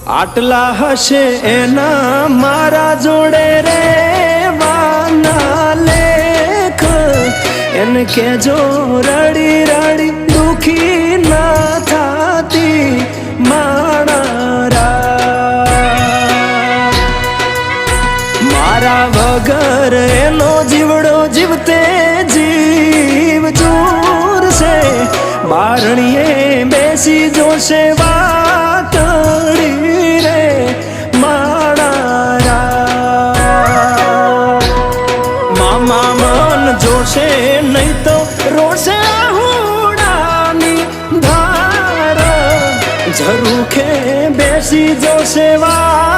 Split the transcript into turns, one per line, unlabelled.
આટલા હશે એના મારા જોડે રે વાના લેખ એને કેજો રડી રડી દુખી ના થાતી માણા મારા વગર એનો જીવડો જીવતે જીવ જોરશે બારણીએ બેસી જોશે વાતડી રે માણા મામા મન જોશે નહીં તો રોશે હુડાની ધાર ઝરૂખે બેસી જોશે વા